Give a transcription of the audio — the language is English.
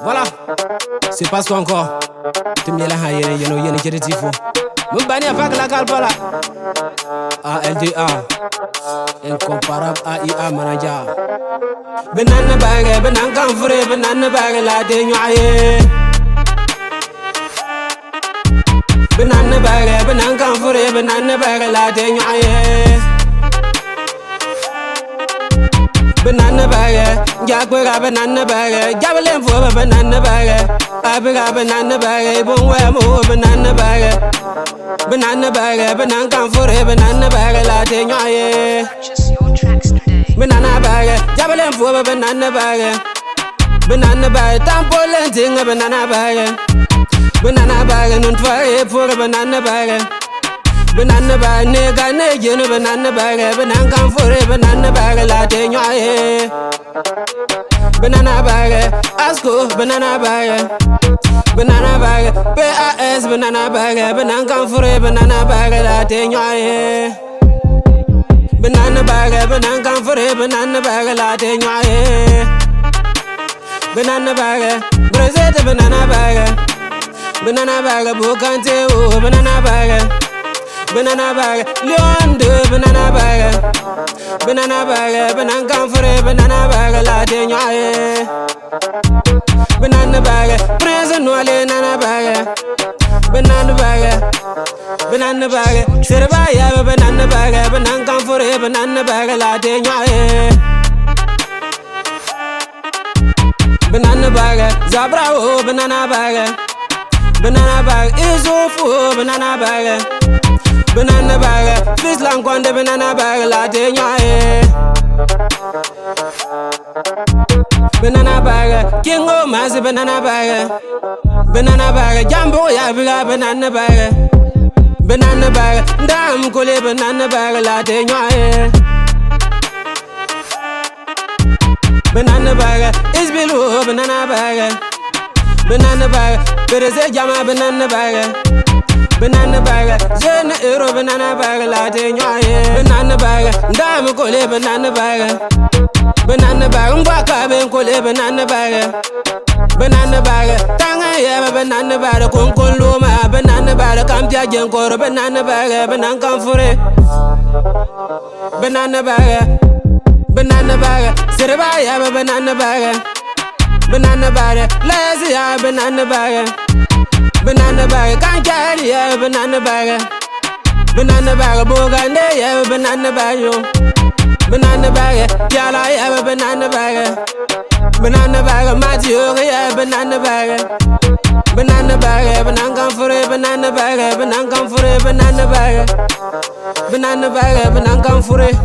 Voilà, c'est parce qu'encore tu me la haye yeno jere tifo mun bani apak la kalbala ALDA incomparable AIA manager benana bage benan kan fure benana bage la de nyaye benana bage benan kan fure benana bage la de nyaye banana bage, jagwega banana bage, javelin for banana bage, abiga banana bage, bonwemo banana bage, banana bage, banana for banana bage, la tenyaye. Purchase your tracks today. Banana bage, javelin for banana bage, banana bage, tampolenting a banana bage, banana bage, non for banana bage. Banana bag, nigga, nigga, banana bag, banana for it, banana bag, la tenyaye. Banana bag, Asco, banana bag, PAS, banana bag, banana for it, banana bag, la tenyaye. Banana bag, banana for it, banana bag, la tenyaye. Banana bag, Brazil, banana bag, Bocante, oh, banana bag. Banana bag, Leon de banana bag, banana comfort, banana bag, la tenyaye. Banana bag, Prince Noile, nana bag, banana bag, Servaya, banana bag, banana comfort, banana bag, la tenyaye. Banana bag, Zabra, oh, banana bag, Isofu, banana bag. Banana bag, fish lang on the banana bag, la tenyaye. Banana bag, King O Mazi banana bag, Jambo Yabiga banana bag, Dam Kule banana bag, la tenyaye. Banana bag, Isbilu banana bag, Pereze Jama banana bag. Banana bag, jeune euro banana bag, la tenyaye. Banana bag, dame kole banana bag, mbaka ben kole banana bag, tanga ye banana bag, kon loma banana bag, kampia jen koro banana bag, banana kamfure. Banana bag, serba ye banana bag, lazy ya banana bag. Banana bag, can't carry a banana bag. Banana bag, Bogande, yeah, banana bag, yo. Banana bag, Yala, yeah, banana bag. Banana bag, Matthew, yeah, banana bag. Banana bag, banana for it, banana bag, banana for it, banana bag. Banana bag, banana for it.